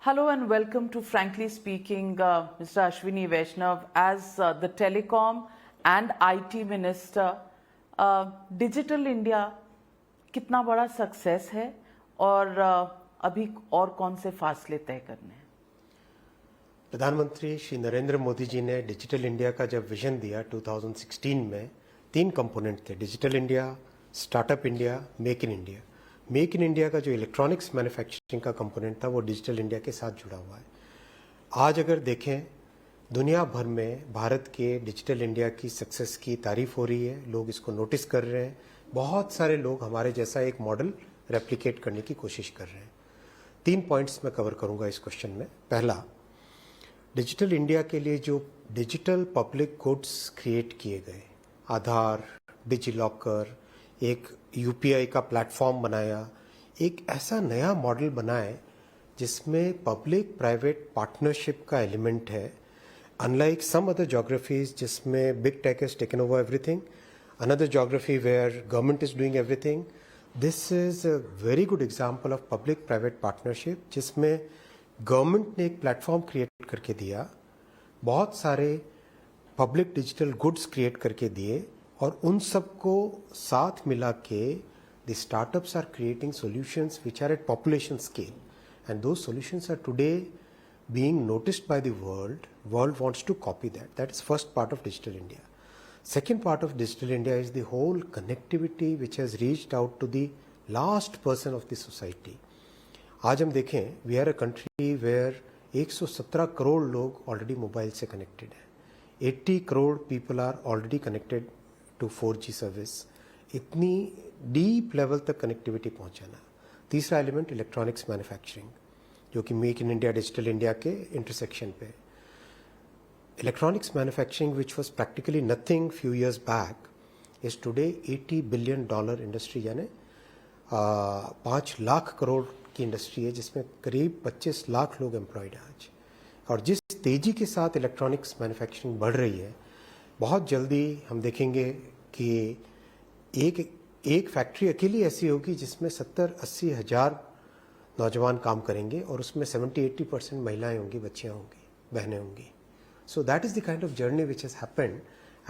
Hello and welcome to Frankly Speaking, Mr. Ashwini Vaishnav. As the Telecom and IT Minister, Digital India कितना बड़ा success है और अभी और कौन से फासले तय करने हैं? प्रधानमंत्री श्री नरेंद्र मोदी जी ने डिजिटल इंडिया का जब विजन दिया 2016 में, 3 कंपोनेंट थे: digital India, startup India, make in India. Make in India का जो इलेक्ट्रॉनिक्स मैन्युफैक्चरिंग का कंपोनेंट था वो डिजिटल इंडिया के साथ जुड़ा हुआ है। आज अगर देखें, दुनिया भर में भारत के डिजिटल इंडिया की सक्सेस की तारीफ हो रही है, लोग इसको नोटिस कर रहे हैं। बहुत सारे लोग हमारे जैसा एक मॉडल रेप्लिकेट करने की कोशिश कर रहे हैं। 3 पॉइंट्स मैं कवर करूंगा इस क्वेश्चन में। पहला, डिजिटल इंडिया के लिए जो डिजिटल पब्लिक गुड्स क्रिएट किए गए, आधार, डिजी लॉकर, एक यूपीआई का प्लेटफॉर्म बनाया, एक ऐसा नया मॉडल बनाए जिसमें पब्लिक प्राइवेट पार्टनरशिप का एलिमेंट है। अनलाइक सम अदर ज्योग्राफीज जिसमें big tech is taken over everything, another geography where government is doing everything, this is a very good example of public private partnership जिसमें government ने एक platform create करके दिया, बहुत सारे public digital goods create करके दिए और उन सबको साथ मिला के the startups are creating solutions which are at population scale and those solutions are today being noticed by the world wants to copy that. That is first part of Digital India. Second part of Digital India is the whole connectivity which has reached out to the last person of the society. आज हम देखें, we are a country where 117 crore लोग already mobile से connected हैं। 80 crore people are already connected to 4G service. इतनी deep level तक connectivity पहुंचाना। तीसरा एलिमेंट इलेक्ट्रॉनिक्स मैन्युफैक्चरिंग, जो कि make in India, digital India के इंटरसेक्शन पे। Electronics manufacturing, which was practically nothing few years back, is today $80 billion industry, यानी 5 लाख करोड़ की इंडस्ट्री है जिसमें करीब 25 लाख लोग एम्प्लॉयड हैं आज। और जिस तेज़ी के साथ इलेक्ट्रॉनिक्स मैन्युफैक्चरिंग बढ़ रही है, बहुत जल्दी हम देखेंगे कि एक फैक्ट्री अकेली ऐसी होगी जिसमें 70-80 हज़ार नौजवान काम करेंगे और उसमें 70-80% महिलाएं होंगी, बच्चियां होंगी, बहनें होंगी। So that is the kind of journey which has happened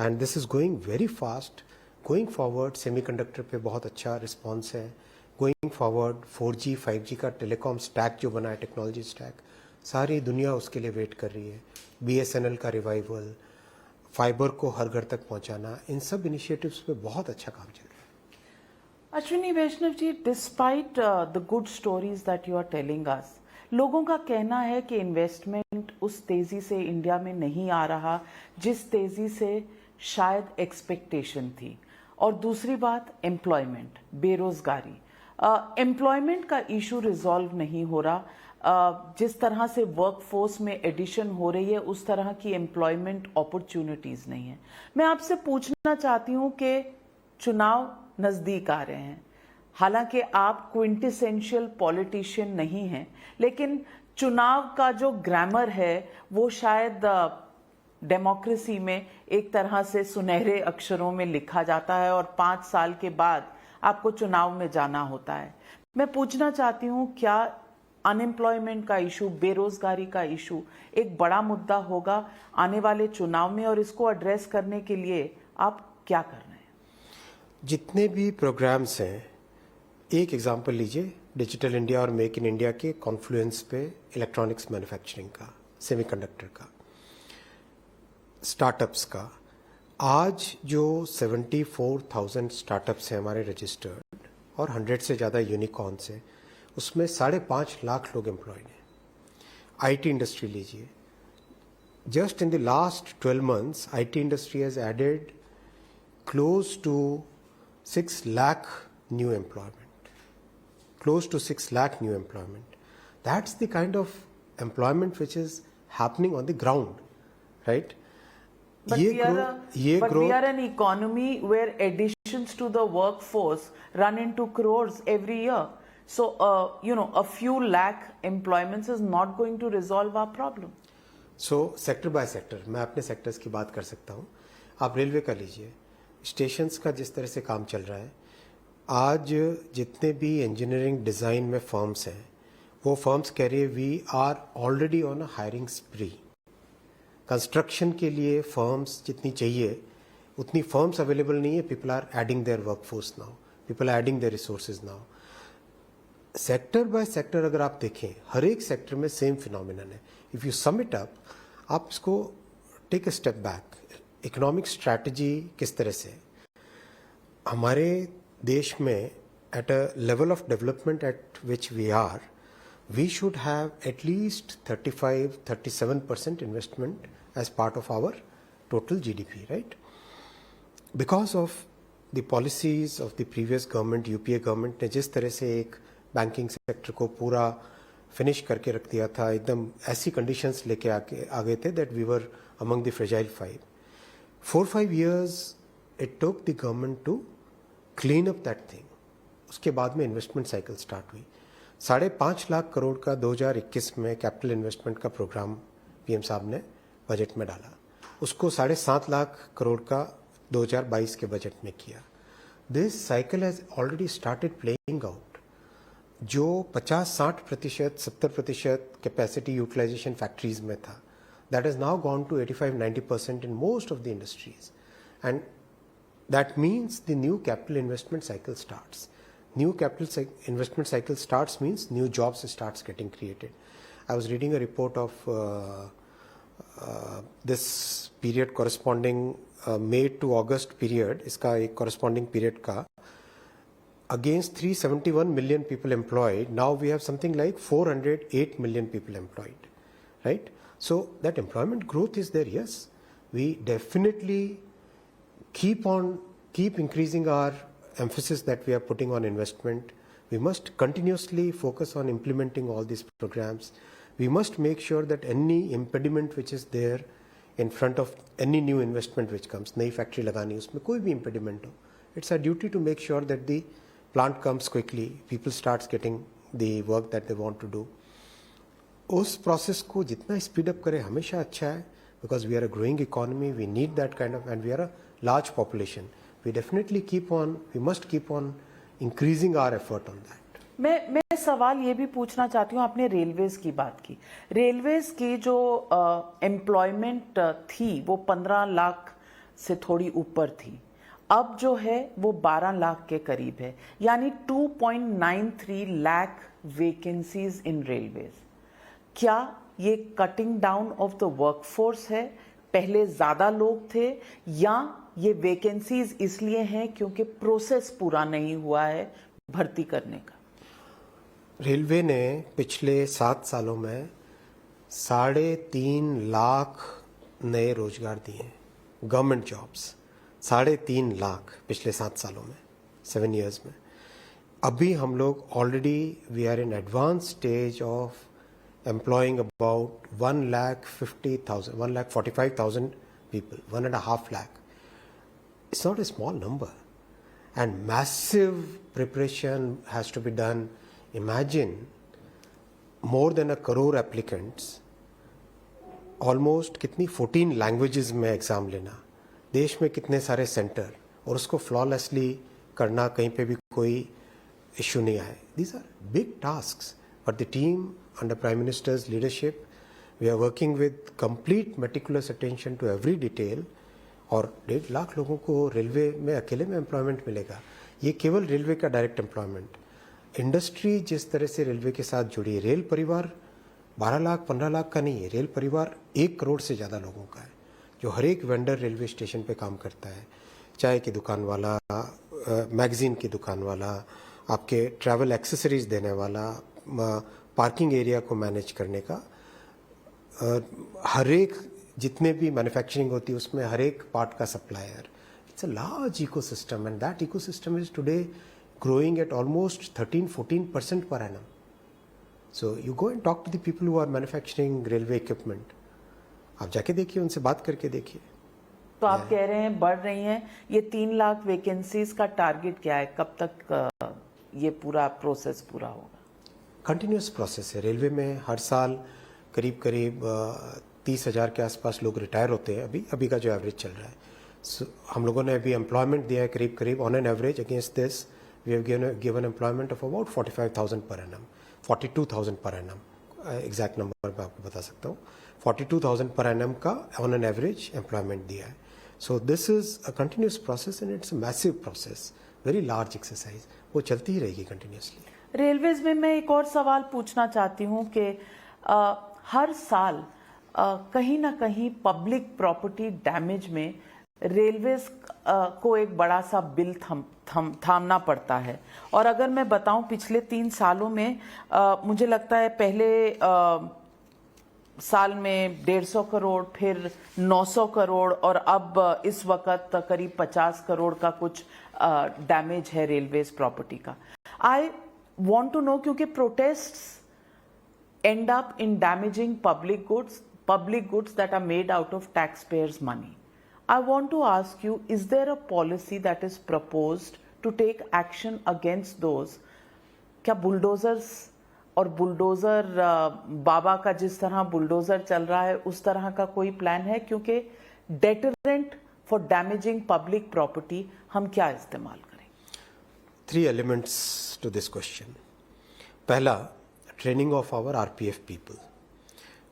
and this is going very fast. Going forward, semiconductor पे बहुत अच्छा रिस्पॉन्स है। Going forward, 4G, 5G का टेलीकॉम स्टैक जो बना है, टेक्नोलॉजी स्टैक, सारी दुनिया उसके लिए वेट कर रही है। BSNL का रिवाइवल, फाइबर को हर घर तक पहुंचाना, इन सब इनिशिएटिव्स पे बहुत अच्छा काम चल रहा है। Ashwini Vaishnav ji, despite the good stories that you are telling us, लोगों का कहना है कि इन्वेस्टमेंट उस तेजी से इंडिया में नहीं आ रहा जिस तेजी से शायद एक्सपेक्टेशन थी। और दूसरी बात, एम्प्लॉयमेंट, बेरोजगारी, एम्प्लॉयमेंट का इशू रिजॉल्व नहीं हो रहा। जिस तरह से वर्कफोर्स में एडिशन हो रही है उस तरह की एम्प्लॉयमेंट अपॉर्चुनिटीज नहीं है। मैं आपसे पूछना चाहती हूँ कि चुनाव नजदीक आ रहे हैं, हालांकि आप क्विंटेसेंशियल पॉलिटिशियन नहीं हैं, लेकिन चुनाव का जो ग्रामर है वो शायद डेमोक्रेसी में एक तरह से सुनहरे अक्षरों में लिखा जाता है और 5 साल के बाद आपको चुनाव में जाना होता है। मैं पूछना चाहती हूं, क्या अनएम्प्लॉयमेंट का इशू, बेरोजगारी का इशू एक बड़ा मुद्दा होगा आने वाले चुनाव में, और इसको एड्रेस करने के लिए आप क्या कर रहे हैं? जितने भी प्रोग्राम्स हैं, एक एग्जांपल लीजिए, डिजिटल इंडिया और मेक इन इंडिया के कॉन्फ्लुएंस पे इलेक्ट्रॉनिक्स मैन्युफैक्चरिंग का, सेमीकंडक्टर का, स्टार्टअप्स का। आज जो 74,000 स्टार्टअप्स हैं हमारे रजिस्टर्ड और 100 से ज़्यादा यूनिकॉर्न्स हैं, उसमें 5.5 लाख लोग एम्प्लॉयड हैं। आईटी इंडस्ट्री लीजिए, just in the last 12 months IT industry has added close to 6 lakh new employment, close to 6 lakh new employment. That's the kind of employment which is happening on the ground, right? But we are an economy where additions to the workforce run into crores every year. So, a few lakh employments is not going to resolve our problem. So, sector by sector, मैं अपने sectors की बात कर सकता हूँ। आप railway का लीजिए, स्टेशंस का जिस तरह से काम चल रहा है, आज जितने भी इंजीनियरिंग डिज़ाइन में फर्म्स हैं वो फर्म्स कह रही है we are already on a hiring spree. Construction के लिए फर्म्स जितनी चाहिए उतनी फर्म्स अवेलेबल नहीं है। People are adding their workforce now, people are adding their resources now. Sector by sector अगर आप देखें, हर एक सेक्टर में सेम फिनोमिनन है। If you sum it up, आप इसको take a step back, economic strategy किस तरह से हमारे देश में at a level of development at which we are, we should have at least 35-37% investment as part of our total GDP, right? Because of the policies of the previous government, UPA government ने जिस तरह से एक banking sector को पूरा finish करके रख दिया था, एकदम ऐसी कंडीशंस लेके आ गए थे that we were among the fragile five. 4-5 years it took the government to clean up that thing. उसके बाद में इन्वेस्टमेंट साइकिल स्टार्ट हुई। 5.5 लाख करोड़ का 2021 में कैपिटल इन्वेस्टमेंट का प्रोग्राम पीएम साहब ने बजट में डाला। उसको 7.5 लाख करोड़ का 2022 के बजट में किया। This cycle has already started playing out. जो 50-60%, 70% कैपेसिटी यूटिलाइजेशन फैक्ट्रीज में था, that has now gone to 85-90% in most of the industries, and that means the new capital investment cycle starts. New capital investment cycle starts means new jobs starts getting created. I was reading a report of this period corresponding May to August period, इसका एक corresponding period का, against 371 million people employed, now we have something like 408 million people employed, right? So that employment growth is there, yes. We definitely keep increasing our emphasis that we are putting on investment. We must continuously focus on implementing all these programs. We must make sure that any impediment which is there in front of any new investment which comes, नई factory लगानी, उसमें कोई भी impediment हो, it's our duty to make sure that the plant comes quickly, people starts getting the work that they want to do. उस process को जितना speed up करें हमेशा अच्छा है, because we are a growing economy, we need that kind of, and we are a large population. We must keep on increasing our effort on that. मैं सवाल ये भी पूछना चाहती हूँ, आपने रेलवेज की बात की। रेलवेज की जो एम्प्लॉयमेंट थी वो 15 लाख से थोड़ी ऊपर थी, अब जो है वो 12 लाख के करीब है, यानी 2.93 लाख वैकेंसीज इन रेलवेज। क्या ये cutting down of the workforce है? पहले ज्यादा लोग थे, या ये वैकेंसीज इसलिए हैं क्योंकि प्रोसेस पूरा नहीं हुआ है भर्ती करने का? रेलवे ने पिछले 7 सालों में 3.5 लाख नए रोजगार दिए, गवर्नमेंट जॉब्स 3.5 लाख पिछले 7 सालों में, 7 इयर्स में। अभी हम लोग already we are in advance stage of employing about 1,45,000 people, 1.5 lakh. It's not a small number, and massive preparation has to be done. Imagine more than 1 crore applicants, almost कितनी 14 languages में exam लेना, देश में कितने सारे centre, और उसको flawlessly करना, कहीं पे भी कोई इश्यू नहीं आए. These are big tasks, but the team under Prime Minister's leadership, we are working with complete meticulous attention to every detail. और 1.5 लाख लोगों को रेलवे में अकेले में एम्प्लॉयमेंट मिलेगा। ये केवल रेलवे का डायरेक्ट एम्प्लॉयमेंट। इंडस्ट्री जिस तरह से रेलवे के साथ जुड़ी है, रेल परिवार 12 लाख 15 लाख का नहीं है, रेल परिवार 1 करोड़ से ज़्यादा लोगों का है, जो हर एक वेंडर रेलवे स्टेशन पे काम करता है। चाय की दुकान वाला, मैगजीन की दुकान वाला, आपके ट्रैवल एक्सेसरीज देने वाला, पार्किंग एरिया को मैनेज करने का, हर एक जितने भी मैन्युफैक्चरिंग होती है उसमें हर एक पार्ट का supplier. It's a large ecosystem, and that ecosystem is today growing at almost 13-14% per annum. So you go and talk to the people who are manufacturing railway equipment, आप जाके देखिए, उनसे बात करके देखिए। तो आप कह रहे हैं बढ़ रही हैं, ये 3 लाख वैकेंसीज का टारगेट क्या है, कब तक ये पूरा प्रोसेस पूरा होगा? कंटिन्यूस प्रोसेस है। रेलवे में हर साल करीब 30,000 के आसपास लोग रिटायर होते हैं, अभी का जो एवरेज चल रहा है। हम लोगों ने अभी एम्प्लॉयमेंट दिया है करीब on an average against this we have given employment of about 45,000 per annum. 42,000 per annum, exact number मैं आपको बता सकता हूँ, 42,000 पर एनम का ऑन एन एवरेज एम्प्लॉयमेंट दिया है. So this is a continuous process and it's a massive process, very large exercise. वो चलती ही रहेगी कंटिन्यूसली. रेलवेज में मैं एक और सवाल पूछना चाहती हूँ कि हर साल कहीं ना कहीं पब्लिक प्रॉपर्टी डैमेज में रेलवेज को एक बड़ा सा बिल थामना पड़ता है. और अगर मैं बताऊं पिछले 3 सालों में मुझे लगता है पहले साल में 150 करोड़, फिर 900 करोड़ और अब इस वक्त करीब 50 करोड़ का कुछ डैमेज है रेलवेज प्रॉपर्टी का. आई want to know क्योंकि protests end up in damaging public goods that are made out of taxpayers' money. I want to ask you, is there a policy that is proposed to take action against those? क्या bulldozers और bulldozer बाबा का जिस तरह bulldozer चल रहा है उस तरह का कोई प्लान है? क्योंकि deterrent for damaging public property हम क्या इस्तेमाल करें? 3 elements to this question. पहला, training of our RPF people.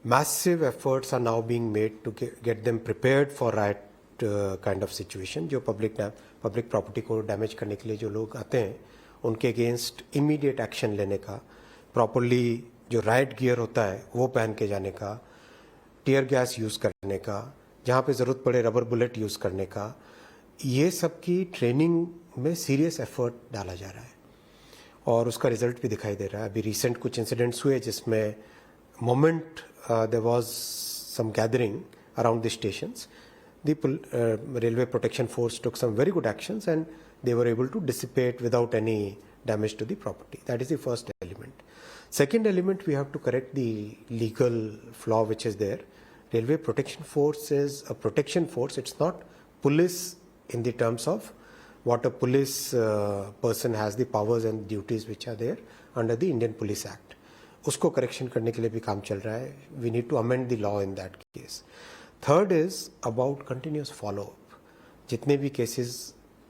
Massive efforts are now being made to get them prepared for riot kind of situation. जो public property को damage करने के लिए जो लोग आते हैं उनके against immediate action लेने का, properly जो riot gear होता है वो पहन के जाने का, tear gas use करने का, जहाँ पे ज़रूरत पड़े rubber bullet use करने का, ये सब की ट्रेनिंग में सीरियस एफर्ट डाला जा रहा है और उसका रिजल्ट भी दिखाई दे रहा है. अभी रिसेंट कुछ इंसिडेंट्स हुए जिसमें moment there was some gathering around the stations, the railway protection force took some very good actions and they were able to dissipate without any damage to the property. That is the first element. Second element, we have to correct the legal flaw which is there. Railway protection force is a protection force. It's not police in the terms of what a police person has the powers and duties which are there under the Indian Police Act. उसको correction करने के लिए भी काम चल रहा है. We need to amend the law in that case. Third is about continuous follow-up. जितने भी cases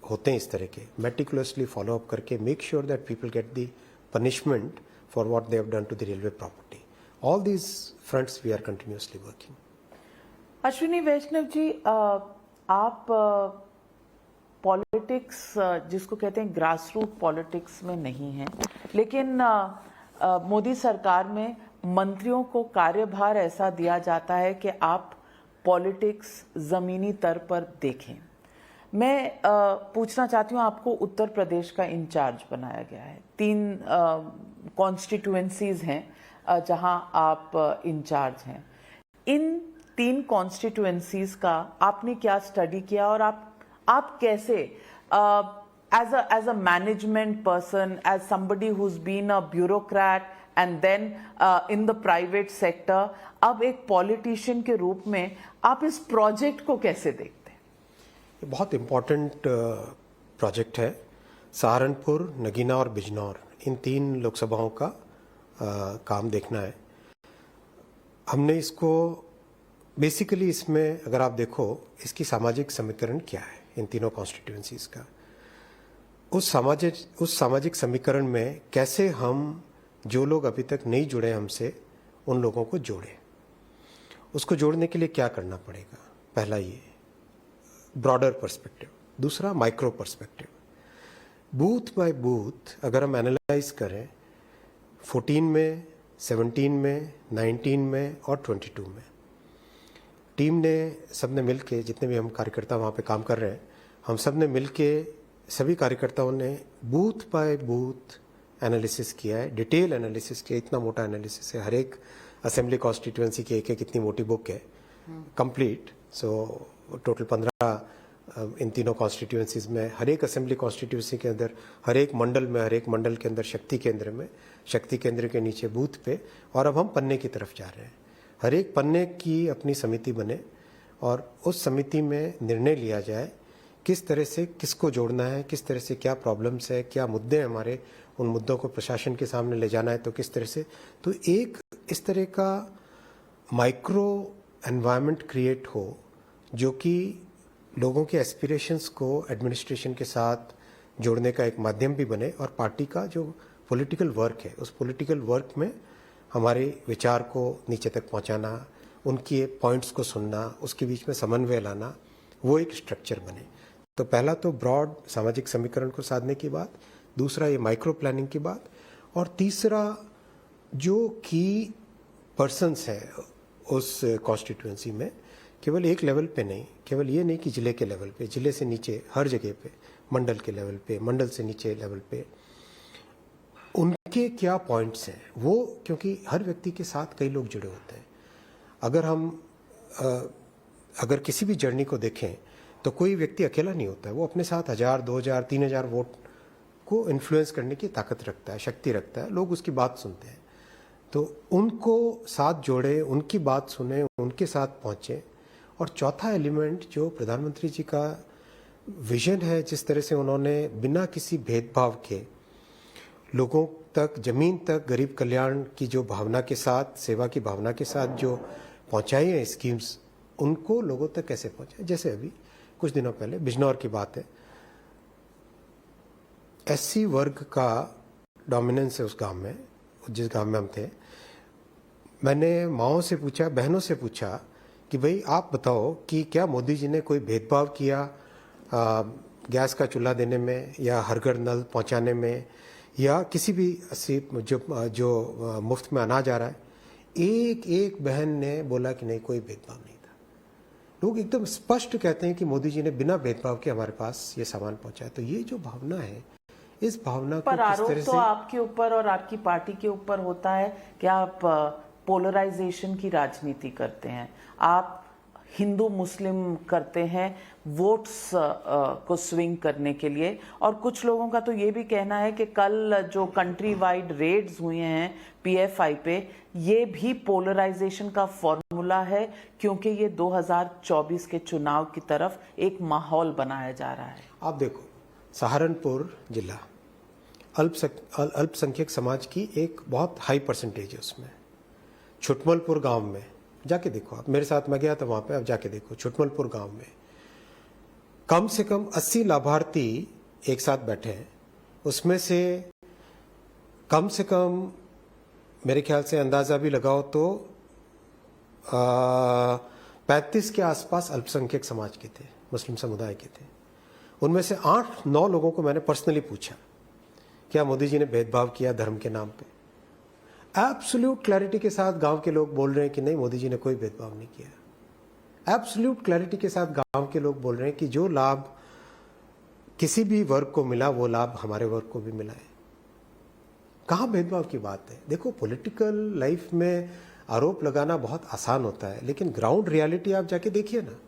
होते हैं इस तरह के, meticulously follow-up करके make sure that people get the punishment for what they have done to the railway property. All these fronts we are continuously working. Ashwini Vaishnaw जी, आप politics जिसको कहते हैं ग्रास रूट पॉलिटिक्स में नहीं है, लेकिन मोदी सरकार में मंत्रियों को कार्यभार ऐसा दिया जाता है कि आप पॉलिटिक्स जमीनी स्तर पर देखें. मैं पूछना चाहती हूँ, आपको उत्तर प्रदेश का इंचार्ज बनाया गया है. 3 कॉन्स्टिट्यूएंसीज हैं जहां आप इंचार्ज हैं. इन 3 कॉन्स्टिट्यूएंसीज का आपने क्या स्टडी किया और आप कैसे as a management person, as somebody who's been a bureaucrat and then in the private sector, अब एक पॉलिटिशियन के रूप में आप इस प्रोजेक्ट को कैसे देखते हैं? ये बहुत इम्पोर्टेंट प्रोजेक्ट है. सहारनपुर, नगीना और बिजनौर, इन 3 लोकसभाओं का काम देखना है. हमने इसको बेसिकली, इसमें अगर आप देखो इसकी सामाजिक समीकरण क्या है इन तीनों कॉन्स्टिट्यूएंसीज का, उस सामाजिक समीकरण में कैसे हम जो लोग अभी तक नहीं जुड़े हमसे उन लोगों को जोड़ें. उसको जोड़ने के लिए क्या करना पड़ेगा? पहला ये ब्रॉडर पर्सपेक्टिव. दूसरा micro perspective. Booth by booth अगर हम एनालाइज करें 14 में, 17 में, 19 में और 22 में, टीम ने सबने मिल के, जितने भी हम कार्यकर्ता वहाँ पे काम कर रहे हैं, हम सब ने मिल के, सभी कार्यकर्ताओं ने बूथ बाय बूथ एनालिसिस किया है, डिटेल एनालिसिस किया. इतना मोटा एनालिसिस है. हर एक असेंबली कॉन्स्टिट्यूएंसी की एक इतनी मोटी बुक है कंप्लीट. सो टोटल 15 इन तीनों कॉन्स्टिट्यूएंसीज में, हर एक असेंबली कॉन्स्टिट्यूएंसी के अंदर, हर एक मंडल में, हर एक मंडल के अंदर शक्ति केंद्र में, शक्ति केंद्र के नीचे बूथ पे, और अब हम पन्ने की तरफ जा रहे हैं. हर एक पन्ने की अपनी समिति बने और उस समिति में निर्णय लिया जाए किस तरह से किसको जोड़ना है, किस तरह से क्या प्रॉब्लम्स है, क्या मुद्दे हैं हमारे, उन मुद्दों को प्रशासन के सामने ले जाना है तो किस तरह से. तो एक इस तरह का माइक्रो एनवायरनमेंट क्रिएट हो जो कि लोगों के एस्पिरेशंस को एडमिनिस्ट्रेशन के साथ जोड़ने का एक माध्यम भी बने और पार्टी का जो पॉलिटिकल वर्क है, उस पॉलिटिकल वर्क में हमारे विचार को नीचे तक पहुंचाना, उनके पॉइंट्स को सुनना, उसके बीच में समन्वय लाना, वो एक स्ट्रक्चर बने। तो पहला तो ब्रॉड सामाजिक समीकरण को साधने की बात, दूसरा ये माइक्रो प्लानिंग की बात, और तीसरा जो की पर्सन्स हैं उस कॉन्स्टिट्यूएंसी में, केवल एक लेवल पे नहीं, केवल ये नहीं कि जिले के लेवल पे, जिले से नीचे हर जगह पे, मंडल के लेवल पे, मंडल से नीचे लेवल पे उनके क्या पॉइंट्स हैं वो, क्योंकि हर व्यक्ति के साथ कई लोग जुड़े होते हैं। अगर किसी भी जर्नी को देखें तो कोई व्यक्ति अकेला नहीं होता है, वो अपने साथ 1000, 2000, 3000 वोट को इन्फ्लुएंस करने की ताकत रखता है, शक्ति रखता है। लोग उसकी बात सुनते हैं, तो उनको साथ जोड़े, उनकी बात सुने, उनके साथ पहुंचे। और चौथा एलिमेंट जो प्रधानमंत्री जी का विजन है, जिस तरह से उन्होंने बिना किसी भेदभाव के लोगों तक, जमीन तक गरीब कल्याण की जो भावना के साथ, सेवा की भावना के साथ जो पहुंचाई है स्कीम्स, उनको लोगों तक कैसे पहुंचाए। जैसे अभी कुछ दिनों पहले बिजनौर की बात है, एससी वर्ग का डोमिनेंस है उस गांव में, जिस गांव में हम थे। मैंने माओं से पूछा, बहनों से पूछा कि भाई आप बताओ कि क्या मोदी जी ने कोई भेदभाव किया गैस का चूल्हा देने में, या हर घर नल पहुंचाने में, या किसी भी जो मुफ्त में अनाज आ रहा है। एक एक बहन ने बोला कि नहीं, कोई भेदभाव नहीं था। लोग एकदम स्पष्ट कहते हैं कि मोदी जी ने बिना भेदभाव के हमारे पास ये सामान पहुंचाया। तो ये जो भावना है, इस भावना को पर किस आरोप तरह तो से आपके ऊपर और आपकी पार्टी के ऊपर होता है कि आप पोलराइजेशन की राजनीति करते हैं, आप हिंदू मुस्लिम करते हैं वोट्स को स्विंग करने के लिए। और कुछ लोगों का तो ये भी कहना है कि कल जो कंट्री वाइड रेड्स हुए हैं पीएफआई पे, ये भी पोलराइजेशन का फॉर्मूला है, क्योंकि ये 2024 के चुनाव की तरफ एक माहौल बनाया जा रहा है। आप देखो, सहारनपुर जिला अल्पसंख्यक समाज की एक बहुत हाई परसेंटेज है उसमें। छुटमलपुर गांव में जाके देखो, आप मेरे साथ, मैं गया था वहां पे, आप जाके देखो छुटमलपुर गांव में कम से कम 80 लाभार्थी एक साथ बैठे हैं। उसमें से कम मेरे ख्याल से अंदाजा भी लगाओ तो 35 के आसपास अल्पसंख्यक समाज के थे, मुस्लिम समुदाय के थे। उनमें से 8-9 लोगों को मैंने पर्सनली पूछा, क्या मोदी जी ने भेदभाव किया धर्म के नाम पे? एब्सोल्यूट क्लैरिटी के साथ गांव के लोग बोल रहे हैं कि नहीं, मोदी जी ने कोई भेदभाव नहीं किया। एब्सोल्यूट क्लैरिटी के साथ गांव के लोग बोल रहे हैं कि जो लाभ किसी भी वर्ग को मिला, वो लाभ हमारे वर्ग को भी मिला है। कहां भेदभाव की बात है? देखो, पॉलिटिकल लाइफ में आरोप लगाना बहुत आसान होता है, लेकिन ग्राउंड रियलिटी आप जाके देखिए ना।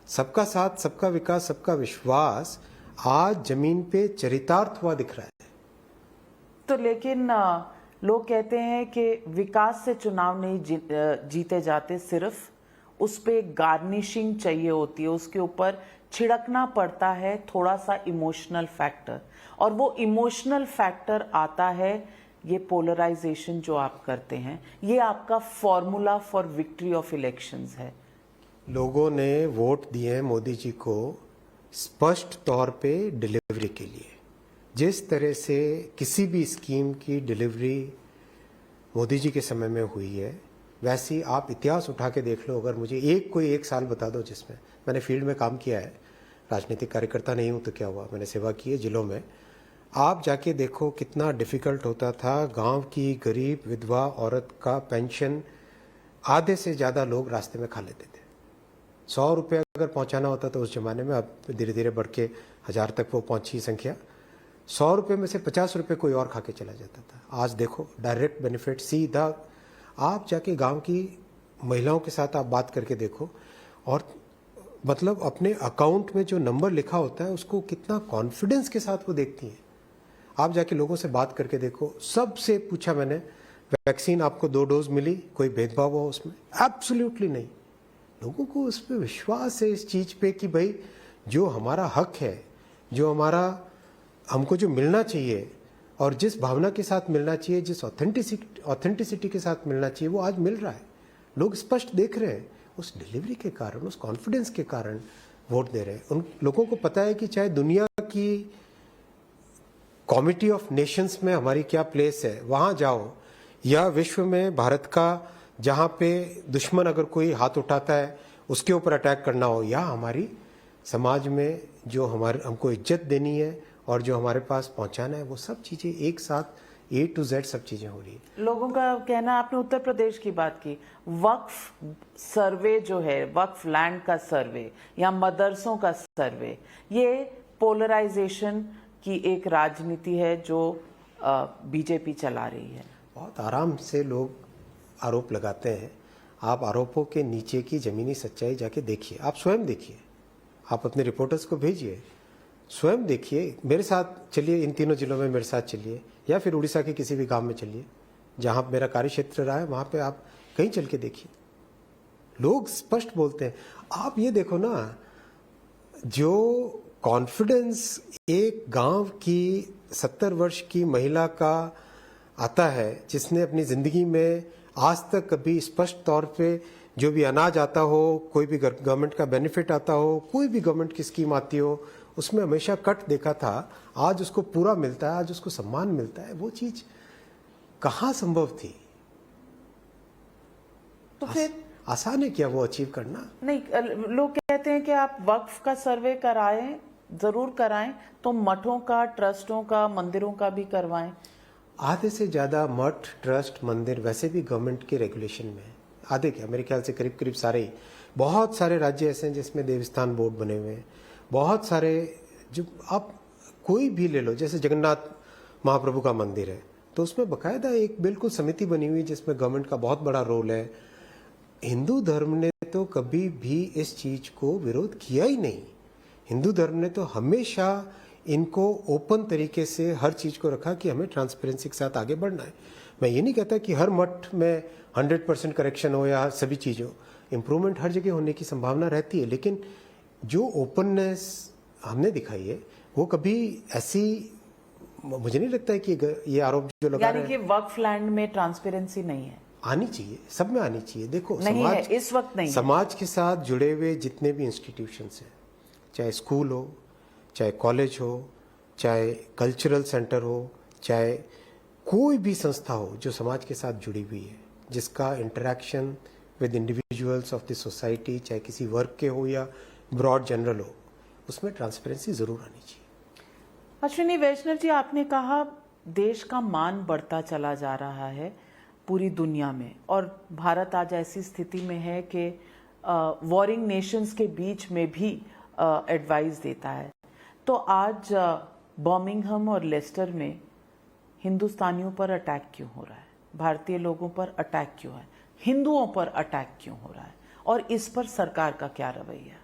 सबका साथ, सबका विकास, सबका विश्वास आज जमीन पे चरितार्थ हुआ दिख रहा है। तो लेकिन लोग कहते हैं कि विकास से चुनाव नहीं जीते जाते, सिर्फ उस पे गार्निशिंग चाहिए होती है, उसके ऊपर छिड़कना पड़ता है थोड़ा सा इमोशनल फैक्टर, और वो इमोशनल फैक्टर आता है ये पोलराइजेशन जो आप करते हैं। ये आपका formula for victory of elections है। लोगों ने वोट दिए मोदी जी को स्पष्ट तौर पे डिलीवरी के लिए। जिस तरह से किसी भी स्कीम की डिलीवरी मोदी जी के समय में हुई है, वैसी आप इतिहास उठा के देख लो। अगर मुझे कोई एक साल बता दो जिसमें मैंने फील्ड में काम किया है, राजनीतिक कार्यकर्ता नहीं हूं तो क्या हुआ, मैंने सेवा की है जिलों में। आप जाके देखो कितना डिफिकल्ट होता था। गांव की गरीब विधवा औरत का पेंशन आधे से ज़्यादा लोग रास्ते में खा लेते थे। 100 रुपये अगर पहुंचाना होता तो उस जमाने में, अब धीरे धीरे बढ़ के 1000 तक वो पहुंची संख्या, 100 रुपये में से 50 रुपये कोई और खा के चला जाता था। आज देखो डायरेक्ट बेनिफिट सीधा। आप जाके गांव की महिलाओं के साथ आप बात करके देखो, और मतलब अपने अकाउंट में जो नंबर लिखा होता है उसको कितना कॉन्फिडेंस के साथ वो देखती हैं। आप जाके लोगों से बात करके देखो। सबसे पूछा मैंने, वैक्सीन आपको 2 डोज मिली, कोई भेदभाव हुआ उसमें? एब्सोल्युटली नहीं। लोगों को उस पर विश्वास है, इस चीज पे कि भाई जो हमारा हक है, जो हमको जो मिलना चाहिए और जिस भावना के साथ मिलना चाहिए, जिस ऑथेंटिसिटी के साथ मिलना चाहिए, वो आज मिल रहा है। लोग स्पष्ट देख रहे हैं। उस डिलीवरी के कारण, उस कॉन्फिडेंस के कारण वोट दे रहे हैं। उन लोगों को पता है कि चाहे दुनिया की कॉमिटी ऑफ नेशंस में हमारी क्या प्लेस है, वहां जाओ, या विश्व में भारत का जहां पे दुश्मन अगर कोई हाथ उठाता है उसके ऊपर अटैक करना हो, या हमारी समाज में जो हमारे हमको इज्जत देनी है और जो हमारे पास पहुंचाना है, वो सब चीजें एक साथ A to Z सब चीजें हो रही है। लोगों का कहना, आपने उत्तर प्रदेश की बात की, वक्फ सर्वे जो है, वक्फ लैंड का सर्वे या मदरसों का सर्वे, ये पोलराइजेशन की एक राजनीति है जो बीजेपी चला रही है। बहुत आराम से लोग आरोप लगाते हैं। आप आरोपों के नीचे की जमीनी सच्चाई जाके देखिए, आप स्वयं देखिए, आप अपने रिपोर्टर्स को भेजिए, स्वयं देखिए। मेरे साथ चलिए, इन तीनों जिलों में मेरे साथ चलिए, या फिर उड़ीसा के किसी भी गांव में चलिए जहां मेरा कार्य क्षेत्र रहा है, वहां पे आप कहीं चल के देखिए, लोग स्पष्ट बोलते हैं। आप ये देखो ना, जो कॉन्फिडेंस एक गांव की 70 वर्ष की महिला का आता है, जिसने अपनी जिंदगी में आज तक कभी स्पष्ट तौर पे जो भी अनाज आता हो, कोई भी गवर्नमेंट का बेनिफिट आता हो, कोई भी गवर्नमेंट की स्कीम आती हो, उसमें हमेशा कट देखा था, आज उसको पूरा मिलता है, आज उसको सम्मान मिलता है। वो चीज कहाँ संभव थी? तो फिर आसान है क्या वो अचीव करना? नहीं, लोग कहते हैं कि आप वक्फ का सर्वे कराएं, जरूर कराएं, तो मठों का, ट्रस्टों का, मंदिरों का भी करवाएं। आधे से ज्यादा मठ, ट्रस्ट, मंदिर वैसे भी गवर्नमेंट के रेगुलेशन में है। आधे क्या, मेरे ख्याल से करीब करीब सारे ही। बहुत सारे राज्य ऐसे हैं जिसमें देवस्थान बोर्ड बने हुए हैं। बहुत सारे, जो आप कोई भी ले लो, जैसे जगन्नाथ महाप्रभु का मंदिर है, तो उसमें बकायदा एक बिल्कुल समिति बनी हुई जिसमें गवर्नमेंट का बहुत बड़ा रोल है। हिंदू धर्म ने तो कभी भी इस चीज को विरोध किया ही नहीं। हिंदू धर्म ने तो हमेशा इनको ओपन तरीके से हर चीज को रखा कि हमें ट्रांसपेरेंसी के साथ आगे बढ़ना है। मैं ये नहीं कहता कि हर मठ में 100% करेक्शन हो या सभी चीज हो, इम्प्रूवमेंट हर जगह होने की संभावना रहती है, लेकिन जो ओपननेस हमने दिखाई है वो कभी ऐसी, मुझे नहीं लगता है कि ये आरोप जो लगा रहे हैं, यानी कि वक्फ लैंड में ट्रांसपेरेंसी नहीं है। आनी चाहिए, सब में आनी चाहिए। देखो, नहीं समाज है, इस वक्त नहीं है। समाज के साथ जुड़े हुए जितने भी इंस्टीट्यूशंस हैं, चाहे स्कूल हो, चाहे कॉलेज हो, चाहे कल्चरल सेंटर हो, चाहे कोई भी संस्था हो जो समाज के साथ जुड़ी हुई है, जिसका interaction with individuals of the society, चाहे किसी वर्क के हो या ब्रॉड जनरल हो, उसमें ट्रांसपेरेंसी जरूर आनी चाहिए। अश्विनी वैष्णव जी, आपने कहा देश का मान बढ़ता चला जा रहा है पूरी दुनिया में, और भारत आज ऐसी स्थिति में है कि वॉरिंग नेशंस के बीच में भी एडवाइस देता है। तो आज बर्मिंघम और लेस्टर में हिंदुस्तानियों पर अटैक क्यों हो रहा है? भारतीय लोगों पर अटैक क्यों है? हिंदुओं पर अटैक क्यों हो रहा है? और इस पर सरकार का क्या रवैया?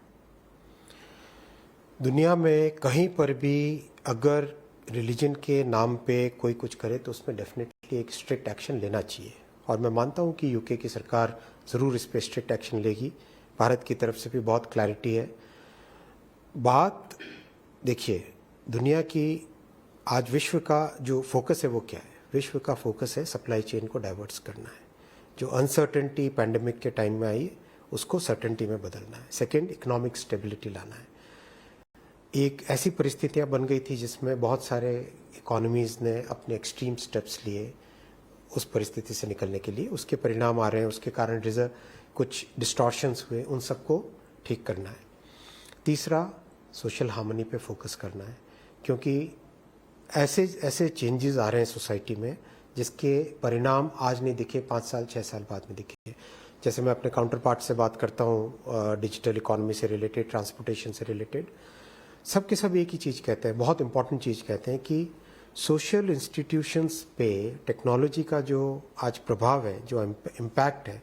दुनिया में कहीं पर भी अगर रिलीजन के नाम पे कोई कुछ करे तो उसमें डेफिनेटली एक स्ट्रिक्ट एक्शन लेना चाहिए, और मैं मानता हूं कि यूके की सरकार ज़रूर इस पे स्ट्रिक्ट एक्शन लेगी। भारत की तरफ से भी बहुत क्लैरिटी है। बात देखिए, दुनिया की आज विश्व का जो फोकस है वो क्या है? विश्व का फोकस है सप्लाई चेन को डाइवर्ट्स करना है। जो अनसर्टेनिटी पैंडेमिक के टाइम में आई, उसको सर्टेनिटी में बदलना है। सेकेंड, इकोनॉमिक स्टेबिलिटी लाना है। एक ऐसी परिस्थितियां बन गई थी जिसमें बहुत सारे इकोनॉमीज ने अपने एक्सट्रीम स्टेप्स लिए उस परिस्थिति से निकलने के लिए। उसके परिणाम आ रहे हैं, उसके कारण रिजर्व कुछ डिस्टॉर्शंस हुए, उन सबको ठीक करना है। तीसरा, सोशल हार्मनी पे फोकस करना है, क्योंकि ऐसे ऐसे चेंजेस आ रहे हैं सोसाइटी में जिसके परिणाम आज नहीं दिखे, 5 साल 6 साल बाद में दिखे। जैसे मैं अपने काउंटर पार्ट से बात करता हूँ, डिजिटल इकोनॉमी से रिलेटेड, ट्रांसपोर्टेशन से रिलेटेड, सब के सब एक ही चीज़ कहते हैं, बहुत इंपॉर्टेंट चीज़ कहते हैं कि सोशल इंस्टीट्यूशंस पे टेक्नोलॉजी का जो आज प्रभाव है, जो इम्पैक्ट है,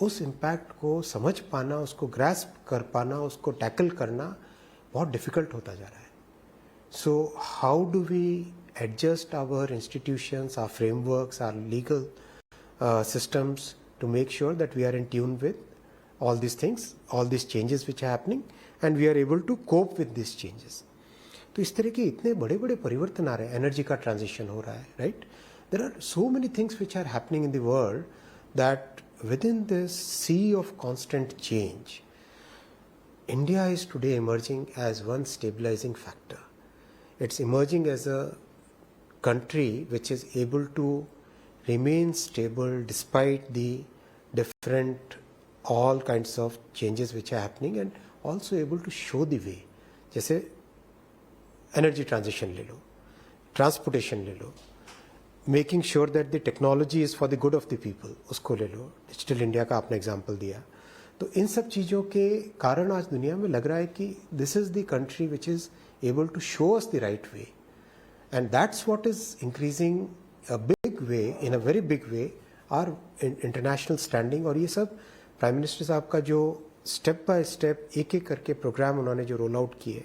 उस इम्पैक्ट को समझ पाना, उसको ग्रैस्प कर पाना, उसको टैकल करना बहुत डिफिकल्ट होता जा रहा है। So how do we adjust our institutions, our frameworks, our legal systems to make sure that we are in tune with all these things, all these changes which are happening, and we are able to cope with these changes. तो इस तरह के इतने बड़े बड़े परिवर्तन आ रहे हैं, एनर्जी का ट्रांजिशन हो रहा है, right? There are so many things which are happening in the world that within this sea of constant change, India is today emerging as one stabilizing factor. It's emerging as a country which is able to remain stable despite the different all kinds of changes which are happening and also able to show the way. जैसे energy transition ले लो, transportation ले लो, making sure that the technology is for the good of the people, उसको ले लो, digital India का आपने example दिया. तो इन सब चीज़ों के कारण आज दुनिया में लग रहा है कि this is the country which is able to show us the right way, and that's what is increasing a big way, in a very big way, our international standing. और ये सब प्राइम मिनिस्टर साहब का जो step by step एक एक करके programme उन्होंने जो रोल आउट किए,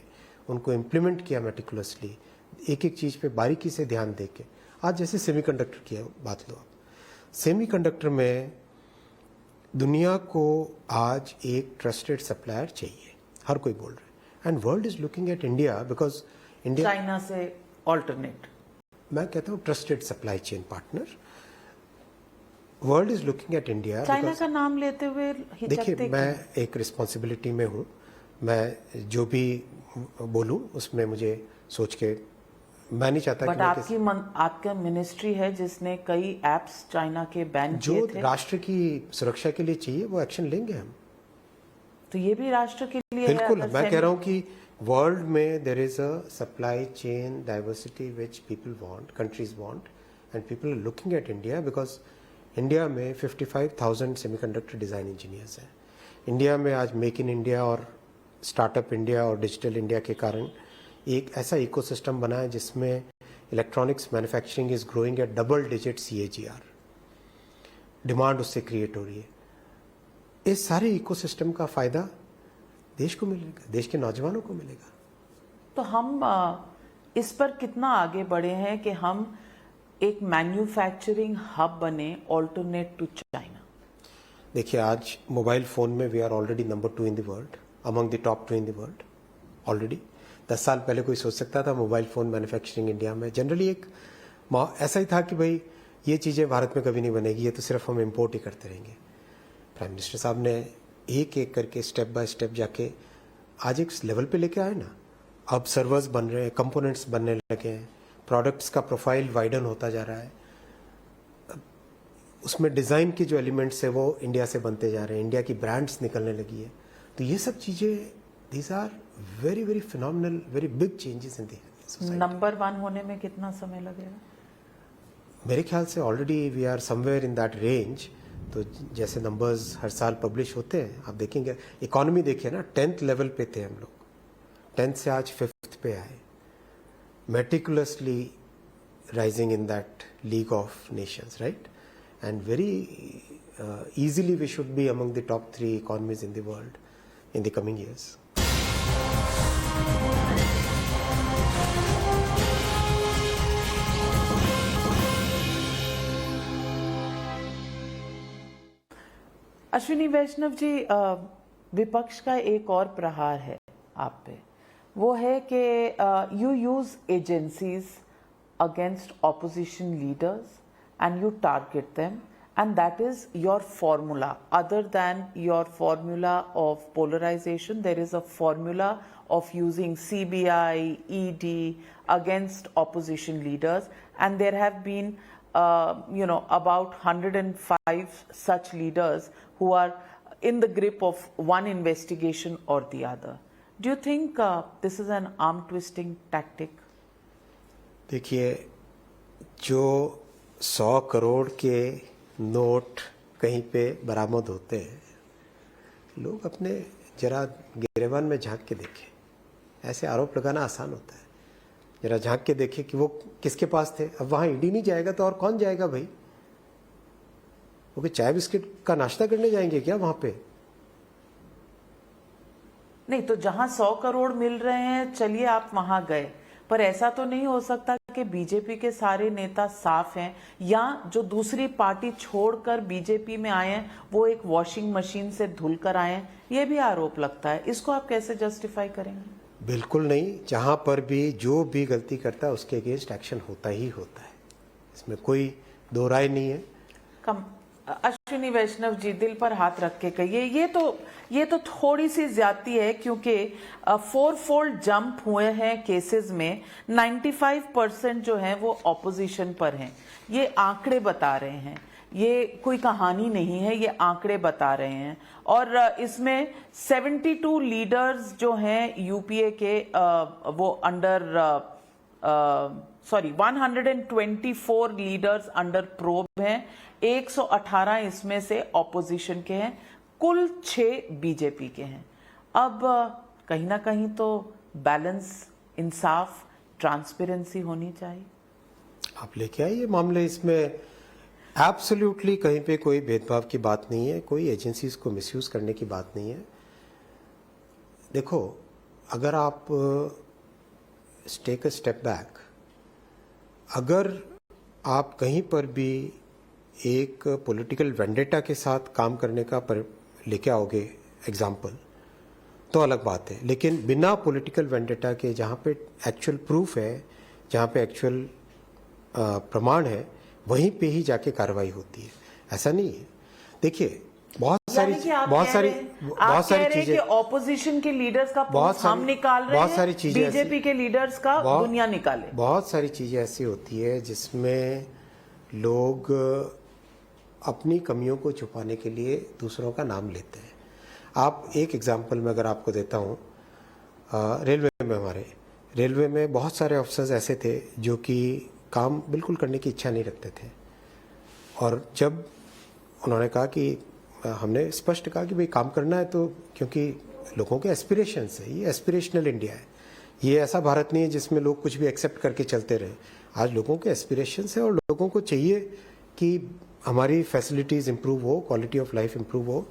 उनको इम्प्लीमेंट किया मेटिकुलसली, एक एक चीज़ पे बारीकी से ध्यान दे के. आज जैसे सेमीकंडक्टर की बात लो, आप सेमीकंडक्टर में दुनिया को आज एक ट्रस्टेड सप्लायर चाहिए, हर कोई बोल रहा है, and world is looking at India because India China से ऑल्टरनेट, मैं कहता हूँ trusted supply chain partner. World is looking at India. China का नाम लेते हुए देखिए, मैं एक रिस्पॉन्सिबिलिटी में हूँ, मैं जो भी बोलूँ उसमें मुझे सोच के, मैं नहीं चाहता बट आपका मिनिस्ट्री है जिसने कई एप्स चाइना के बैन किए थे. जो राष्ट्र की सुरक्षा के लिए चाहिए वो एक्शन लेंगे हम. तो ये भी राष्ट्र के लिए बिल्कुल, है. मैं कह रहा हूँ कि वर्ल्ड में there is a supply chain diversity which people want, countries want, and people are looking at India because India में 55,000 सेमीकंडक्टर डिज़ाइन इंजीनियर्स हैं. इंडिया में आज मेक इन इंडिया और स्टार्टअप इंडिया और डिजिटल इंडिया के कारण एक ऐसा इकोसिस्टम बना है जिसमें electronics manufacturing is growing at double digit CAGR. Demand उससे क्रिएट हो रही है. इस सारे इकोसिस्टम का फायदा देश को मिलेगा, देश के नौजवानों को मिलेगा. तो हम इस पर कितना आगे बढ़े हैं कि हम एक मैन्युफैक्चरिंग हब बने ऑल्टरनेट टू चाइना? देखिए, आज मोबाइल फ़ोन में we are already number 2 in the world, among the top 2 in the world already. 10 साल पहले कोई सोच सकता था मोबाइल फ़ोन मैन्युफैक्चरिंग इंडिया में? जनरली एक ऐसा ही था कि भाई ये चीज़ें भारत में कभी नहीं बनेगी, ये तो सिर्फ हम इम्पोर्ट ही करते रहेंगे. प्राइम मिनिस्टर साहब ने एक एक करके स्टेप बाय स्टेप जाके आज एक लेवल पे लेके आए ना. अब सर्वर्स बन रहे हैं, कंपोनेंट्स बनने लगे हैं, प्रोडक्ट्स का प्रोफाइल वाइडन होता जा रहा है, उसमें डिज़ाइन के जो एलिमेंट्स है वो इंडिया से बनते जा रहे हैं, इंडिया की ब्रांड्स निकलने लगी है. तो ये सब चीज़ें, these are very very phenomenal, very big changes in the society. Number 1 होने में कितना समय लगेगा? मेरे ख्याल से already we are somewhere in that range. तो जैसे नंबर्स हर साल पब्लिश होते हैं, आप देखेंगे. इकोनॉमी देखिए ना, 10th लेवल पे थे हम लोग, 10th से आज 5th पे आए, meticulously rising in that league of Nations, right? And very easily we should be among the top 3 economies in the world in the coming years. Ashwini Vaishnaw ji, विपक्ष का एक और प्रहार है आप पे, वो है कि you use agencies against opposition leaders and you target them, and that is your formula. Other than your formula of polarization, there is a formula of using CBI, ED against opposition leaders, and there have been about 105 such leaders who are in the grip of one investigation or the other. Do you think this is an arm twisting tactic? देखिए, जो 100 करोड़ के note कहीं पे बरामद होते हैं, लोग अपने जरा गिरेबान में झांक के देखें. ऐसे आरोप लगाना आसान होता है. जरा झांक के देखें कि वो किसके पास थे. अब वहाँ ईडी नहीं जाएगा तो और कौन जाएगा भाई? वो चाय बिस्किट का नाश्ता करने जाएंगे क्या वहाँ पे? नहीं, तो जहां 100 करोड़ मिल रहे हैं, चलिए आप वहां गए, पर ऐसा तो नहीं हो सकता कि बीजेपी के सारे नेता साफ हैं, या जो दूसरी पार्टी छोड़कर बीजेपी में आए हैं वो एक वॉशिंग मशीन से धुल कर आए हैं. ये भी आरोप लगता है. इसको आप कैसे जस्टिफाई करेंगे? बिल्कुल नहीं. जहां पर भी जो भी गलती करता है उसके अगेंस्ट एक्शन होता ही होता है, इसमें कोई दो राय नहीं है. अश्विनी वैष्णव जी, दिल पर हाथ रख के कहिए, ये तो थोड़ी सी ज्यादती है, क्योंकि 4-fold जंप हुए हैं केसेस में। 95% जो है वो ऑपोजिशन पर हैं। ये आंकड़े बता रहे हैं, ये कोई कहानी नहीं है, ये आंकड़े बता रहे हैं। और इसमें 72 लीडर्स जो हैं यूपीए के, वो अंडर 124 लीडर्स अंडर प्रोब हैं, 118 इसमें से ऑपोजिशन के हैं, कुल 6 बीजेपी के हैं। अब कहीं ना कहीं तो बैलेंस, इंसाफ, ट्रांसपेरेंसी होनी चाहिए। आप लेके आइए मामले, इसमें एब्सोल्युटली कहीं पे कोई भेदभाव की बात नहीं है, कोई एजेंसीज को मिसयूज करने की बात नहीं है। देखो, अगर आप टेक अ स्टेप बैक, अगर आप कहीं पर भी एक पॉलिटिकल वेंडेटा के साथ काम करने का लेके आओगे एग्जाम्पल, तो अलग बात है। लेकिन बिना पॉलिटिकल वेंडेटा के, जहाँ पे एक्चुअल प्रूफ है, जहाँ पे एक्चुअल प्रमाण है, वहीं पे ही जाके कार्रवाई होती है। ऐसा नहीं है। देखिए, बहुत सारी चीजें, ऑपोजिशन के लीडर्स का हम निकाल रहे हैं, बहुत सारी चीजें, बीजेपी के लीडर्स का दुनिया निकाले। बहुत सारी चीजें ऐसी होती है जिसमें लोग अपनी कमियों को छुपाने के लिए दूसरों का नाम लेते हैं। आप एक एग्जांपल में अगर आपको देता हूँ, हमारे रेलवे में बहुत सारे अफसर्स ऐसे थे जो कि काम बिल्कुल करने की इच्छा नहीं रखते थे, और जब उन्होंने कहा कि हमने स्पष्ट कहा कि भाई काम करना है, तो क्योंकि लोगों के एस्पिरेशंस है, ये एस्पिरेशनल इंडिया है, ये ऐसा भारत नहीं है जिसमें लोग कुछ भी एक्सेप्ट करके चलते रहे। आज लोगों के एस्पिरेशंस है और लोगों को चाहिए कि हमारी फैसिलिटीज इंप्रूव हो, क्वालिटी ऑफ लाइफ इंप्रूव हो।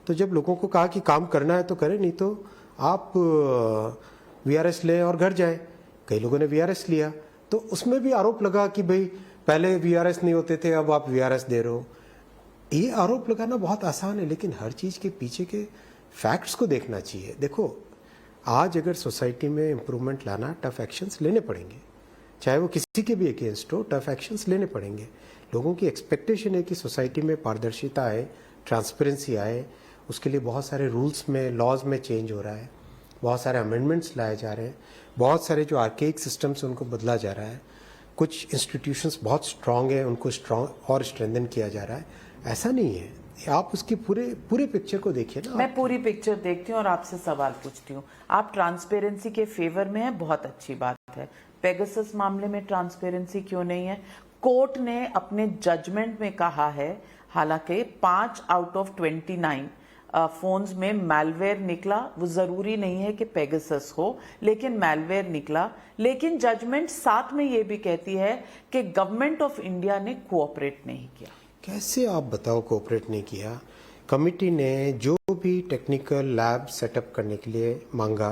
तो जब लोगों को कहा कि काम करना है तो करें, नहीं तो आप वीआरएस लें और घर जाएं। कई लोगों ने वीआरएस लिया, तो उसमें भी आरोप लगा कि भाई पहले वीआरएस नहीं होते थे, अब आप वीआरएस दे रहे हो। ये आरोप लगाना बहुत आसान है, लेकिन हर चीज के पीछे के फैक्ट्स को देखना चाहिए। देखो, आज अगर सोसाइटी में इंप्रूवमेंट लाना, टफ एक्शंस लेने पड़ेंगे, चाहे वो किसी के भी अगेंस्ट हो, टफ एक्शंस लेने पड़ेंगे। लोगों की एक्सपेक्टेशन है कि सोसाइटी में पारदर्शिता आए, ट्रांसपेरेंसी आए। उसके लिए बहुत सारे रूल्स में, लॉज में चेंज हो रहा है, बहुत सारे अमेंडमेंट्स लाए जा रहे हैं, बहुत सारे जो आर्केइक सिस्टम्स उनको बदला जा रहा है। कुछ इंस्टीट्यूशंस बहुत स्ट्रांग है, उनको स्ट्रांग और स्ट्रेंथन किया जा रहा है। ऐसा नहीं है, आप उसकी पूरे पिक्चर को देखिए ना। मैं पूरी पिक्चर देखती हूँ और आपसे सवाल पूछती हूँ। आप ट्रांसपेरेंसी के फेवर में हैं, बहुत अच्छी बात है। पेगासस मामले में ट्रांसपेरेंसी क्यों नहीं है? कोर्ट ने अपने जजमेंट में कहा है, हालांकि 5 आउट ऑफ 29 फोन्स में मैलवेयर निकला, वो जरूरी नहीं है कि पेगासस हो, लेकिन मैलवेयर निकला। लेकिन जजमेंट साथ में ये भी कहती है कि गवर्नमेंट ऑफ इंडिया ने कोऑपरेट नहीं किया। कैसे आप बताओ कोऑपरेट नहीं किया? कमिटी ने जो भी टेक्निकल लैब सेटअप करने के लिए मांगा,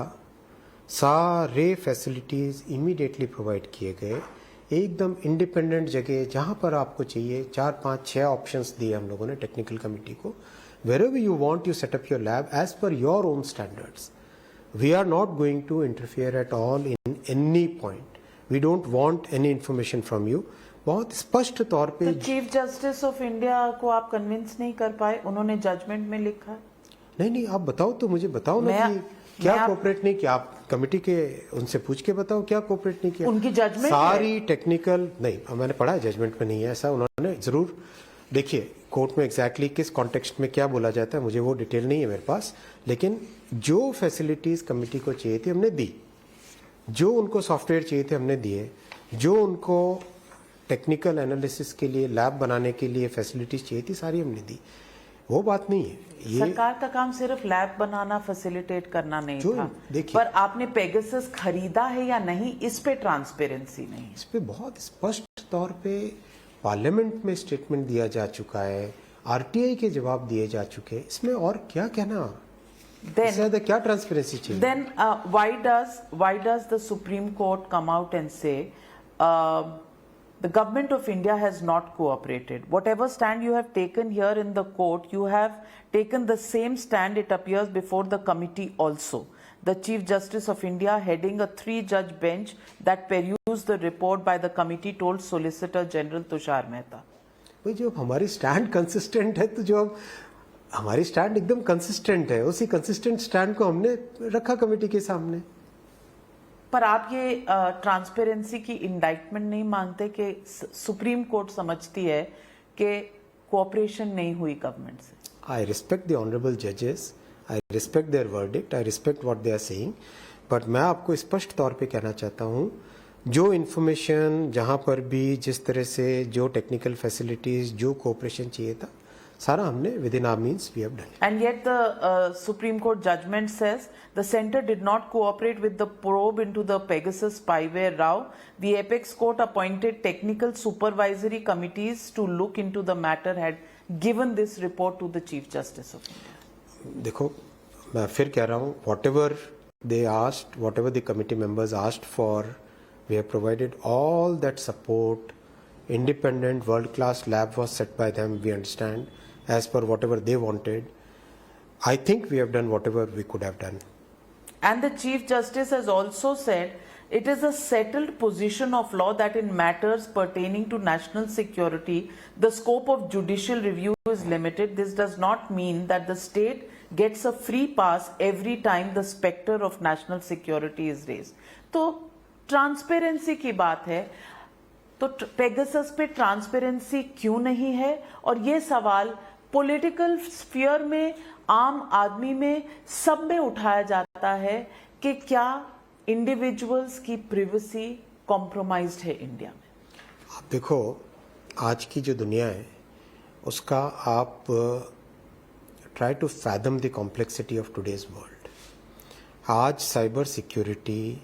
सारे फैसिलिटीज इमीडिएटली प्रोवाइड किए गए, एकदम इंडिपेंडेंट जगह जहां पर आपको चाहिए। 4, 5, 6 ऑप्शंस दिए हम लोगों ने टेक्निकल कमिटी को। Wherever you want, you set up your lab as per your own standards. We are not going to interfere at all in any point. We don't want any information from you. बहुत स्पष्ट तौर पे तो chief justice of India को आप convince नहीं कर पाए? उन्होंने जजमेंट में लिखा। नहीं, आप बताओ तो, मुझे बताओ ना कि क्या कोऑपरेट नहीं किया। आप कमिटी के उनसे पूछ के बताओ क्या कोऑपरेट नहीं किया। उनकी जजमेंट सारी टेक्निकल नहीं, मैंने पढ़ा है, जजमेंट में नहीं है ऐसा। उन्होंने जरूर, देखिए कोर्ट में एग्जैक्टली किस कॉन्टेक्स्ट में क्या बोला जाता है मुझे वो डिटेल नहीं है मेरे पास, लेकिन जो फैसिलिटीज कमिटी को चाहिए थी हमने दी, जो उनको सॉफ्टवेयर चाहिए थे हमने दिए, जो उनको टेक्निकल एनालिसिस के लिए लैब बनाने के लिए फैसिलिटीज चाहिए थी सारी हमने दी। वो बात नहीं है। ये सरकार का काम सिर्फ लैब बनाना, फैसिलिटेट करना नहीं था। पर आपने पेगासस खरीदा है या नहीं, इस पे ट्रांसपेरेंसी नहीं। इस पे बहुत स्पष्ट तौर पे पार्लियामेंट में स्टेटमेंट दिया जा चुका है, आरटीआई के जवाब दिए जा चुके हैं। इसमें और क्या कहना, ज्यादा क्या ट्रांसपेरेंसी चाहिए? Then why does the Supreme Court come out and say the government of India has not cooperated? Whatever stand you have taken here in the court, you have taken the same stand, it appears, before the committee also. The Chief Justice of India, heading a 3-judge bench that perused the report by the committee, told Solicitor General Tushar Mehta. भाई जब हमारी stand consistent है तो जो अब हमारी stand एकदम consistent है, उसी कंसिस्टेंट स्टैंड को हमने रखा कमेटी के सामने। पर आप ये ट्रांसपेरेंसी की इंडाइटमेंट नहीं मानते कि सुप्रीम कोर्ट समझती है कि कोऑपरेशन नहीं हुई गवर्नमेंट से? आई रिस्पेक्ट द ऑनरेबल जजेस, I respect their verdict, I respect what they are saying, but मैं आपको स्पष्ट तौर पे कहना चाहता हूँ जो इन्फॉर्मेशन जहाँ पर भी जिस तरह से जो टेक्निकल फैसिलिटीज जो कोऑपरेशन चाहिए था सारा हमने within our means we have done. And yet the Supreme Court judgment says the center did not cooperate with the probe into the Pegasus spyware row. The apex court appointed technical supervisory committees to look into the matter, had given this report to the Chief Justice of India. देखो मैं फिर कह रहा हूँ, whatever they asked, whatever the committee members asked for, we have provided all that support. Independent world-class lab was set by them, we understand, as per whatever they wanted. I think we have done whatever we could have done. And the Chief Justice has also said it is a settled position of law that in matters pertaining to national security, the scope of judicial review is limited. This does not mean that the state gets a free pass every time the specter of national security is raised. तो transparency की बात है, तो Pegasus पे transparency क्यों नहीं है? और ये सवाल पॉलिटिकल स्फीयर में, आम आदमी में, सब में उठाया जाता है कि क्या इंडिविजुअल्स की प्रिवेसी कॉम्प्रोमाइज्ड है इंडिया में? आप देखो आज की जो दुनिया है उसका आप try to fathom the complexity of today's world. आज cyber security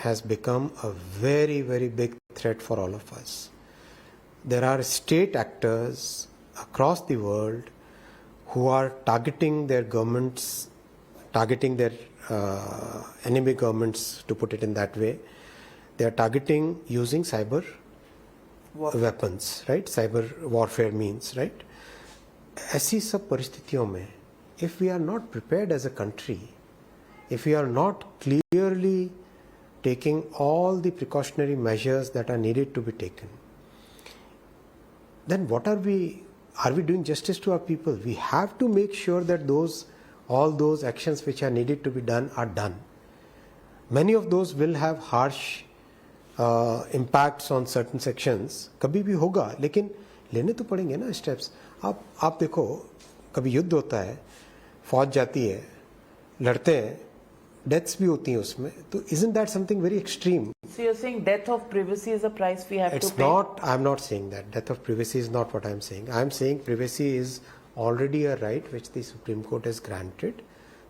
has become a very, very big threat for all of us. There are state actors across the world who are targeting their governments, targeting their enemy governments, to put it in that way. They are targeting using cyber weapons, right? Cyber warfare means, right? ऐसी सब परिस्थितियों में, if we are not prepared as a country, if we are not clearly taking all the precautionary measures that are needed to be taken, then what are we doing justice to our people? We have to make sure that all those actions which are needed to be done are done. Many of those will have harsh impacts on certain sections, कभी भी होगा, लेकिन लेने तो पड़ेंगे ना steps. आप देखो कभी युद्ध होता है, फौज जाती है, लड़ते हैं, डेथ्स भी होती हैं उसमें, तो isn't that something very extreme? So you're saying death of privacy is a price we have to pay? It's not, I'm not saying that. Death of privacy is not what I'm saying. I'm saying privacy is already a right which the Supreme Court has granted,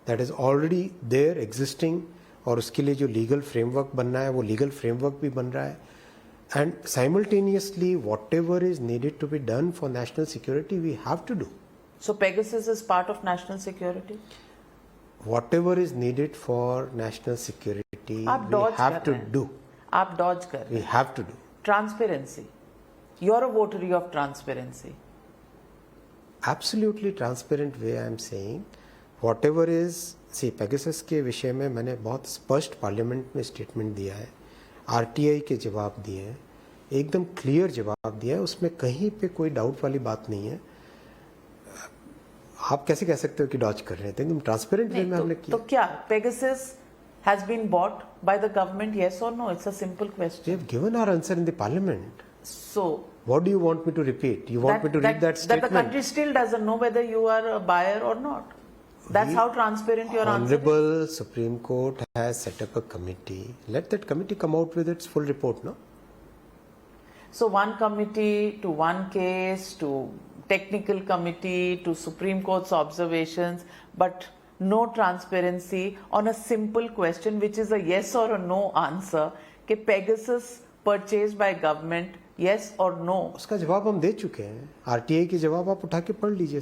that is already there existing, और उसके लिए जो legal framework बनना है वो legal framework भी बन रहा है, and simultaneously whatever is needed to be done for national security we have to do. So Pegasus is part of national security? Whatever is needed for national security आप we dodge have कर to रहे हैं। do. आप Dodge कर रहे We हैं। have to do. Transparency. You're a votary of transparency. Absolutely transparent way I am saying. Whatever is, see Pegasus के विषय में मैंने बहुत स्पष्ट पार्लियामेंट में स्टेटमेंट दिया है, आरटीआई के जवाब दिए हैं, एकदम क्लियर जवाब दिया है, उसमें कहीं पे कोई डाउट वाली बात नहीं है। आप कैसे कह सकते हो कि डॉज कर रहे हैं? एकदम ट्रांसपेरेंट वे में हमने किया। तो क्या Pegasus has been bought by the government, yes or no? It's a simple We question. have given our answer in the parliament. So What do you want me to repeat? You want me to read that that statement? the country still doesn't know whether you are a buyer or not. That's how transparent your answer is. Honorable Supreme Court has set up a committee. Let that committee come out with its full report, no? So one committee to one case to technical committee to Supreme Court's observations, but no transparency on a simple question which is a yes or a no answer कि Pegasus purchased by government, yes or no? उसका जवाब हम दे चुके हैं। RTI के जवाब आप उठा के पढ़ लीजिए,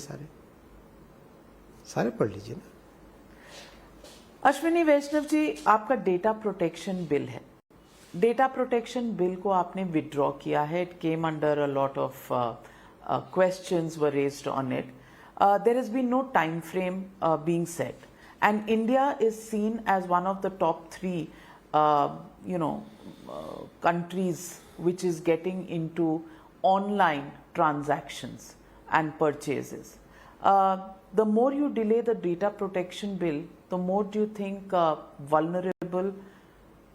सारे पढ़ लीजिए ना। अश्विनी वैष्णव जी, आपका डेटा प्रोटेक्शन बिल है। डेटा प्रोटेक्शन बिल को आपने विड्रॉ किया है। It came under a lot of questions were raised on it. There has been no time frame being set, and India is seen as one of the top 3 countries which is getting into online transactions and purchases. The more you delay the data protection bill, the more do you think vulnerable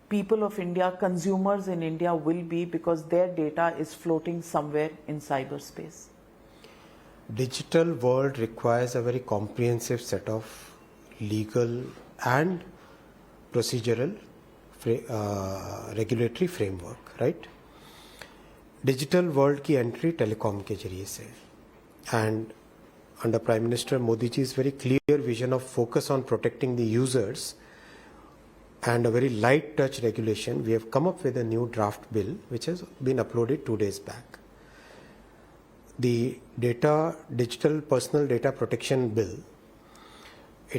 people of India, consumers in India will be, because their data is floating somewhere in cyberspace? Digital world requires a very comprehensive set of legal and procedural regulatory framework, right? Digital world की entry telecom के जरिए से, and under prime minister Modi ji is very clear vision of focus on protecting the users and a very light touch regulation. We have come up with a new draft bill which has been uploaded 2 days back. The digital personal data protection bill,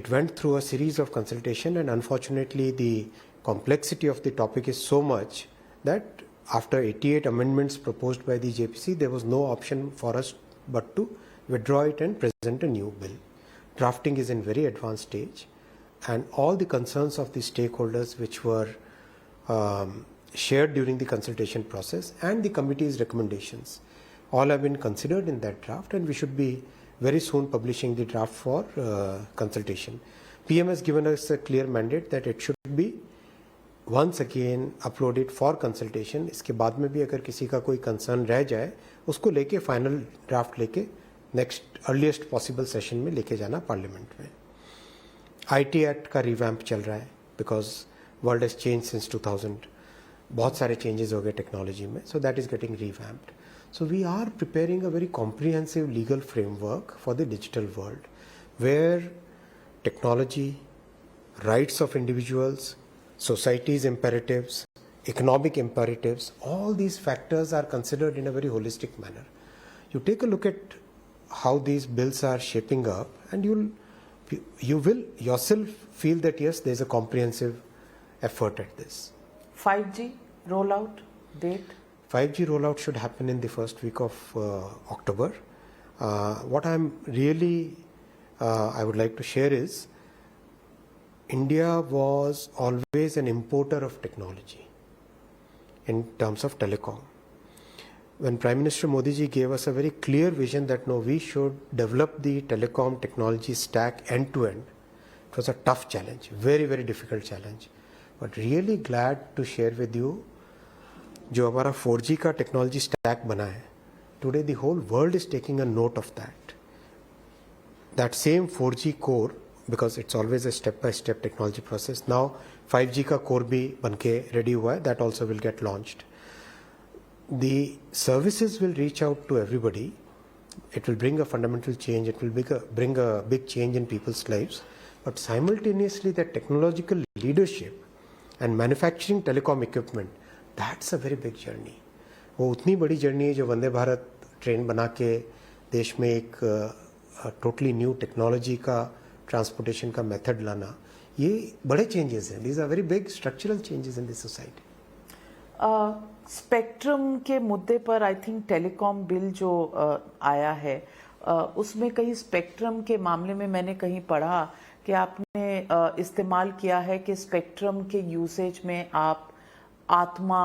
it went through a series of consultation, and unfortunately the complexity of the topic is so much that after 88 amendments proposed by the JPC, there was no option for us but to withdraw it and present a new bill. Drafting is in very advanced stage, and all the concerns of the stakeholders which were shared during the consultation process and the committee's recommendations all have been considered in that draft, and we should be very soon publishing the draft for consultation. PM has given us a clear mandate that it should be once again uploaded for consultation. इसके बाद में भी अगर किसी का कोई concern रह जाए, उसको लेके फाइनल ड्राफ्ट लेके नेक्स्ट अर्लीस्ट पॉसिबल सेशन में लेके जाना पार्लियामेंट में. IT एक्ट का रिवैम्प चल रहा है because world has change since 2000. बहुत सारे चेंजेस हो गए टेक्नोलॉजी में, so that is getting revamped. So we are preparing a very comprehensive legal framework for the digital world where technology, rights of individuals, society's imperatives, economic imperatives, all these factors are considered in a very holistic manner. You take a look at how these bills are shaping up, and you will yourself feel that yes, there is a comprehensive effort at this. 5G rollout date? 5G rollout should happen in the first week of October. What I'm really I would like to share is India was always an importer of technology in terms of telecom. When Prime Minister Modi ji gave us a very clear vision that no, we should develop the telecom technology stack end to end, it was a tough challenge, very, very difficult challenge. But really glad to share with you, जो हमारा 4G का technology stack बना है, today the whole world is taking a note of that. That same 4G core, because it's always a step-by-step technology process. Now 5G का core भी बनके ready हुआ है, that also will get launched. The services will reach out to everybody. It will bring a fundamental change. It will bring a big change in people's lives. But simultaneously, the technological leadership and manufacturing telecom equipment, that's a very big journey. वो उतनी बड़ी journey है जो Vande Bharat train बना के देश में एक टोटली न्यू टेक्नोलॉजी का ट्रांसपोर्टेशन का मेथड लाना, ये बड़े चेंजेस हैं. These are very big structural changes in this society. Spectrum के मुद्दे पर आई थिंक टेलीकॉम बिल जो आया है, उसमें कहीं स्पेक्ट्रम के मामले में मैंने कहीं पढ़ा कि आपने इस्तेमाल किया है कि स्पेक्ट्रम के यूसेज में आप आत्मा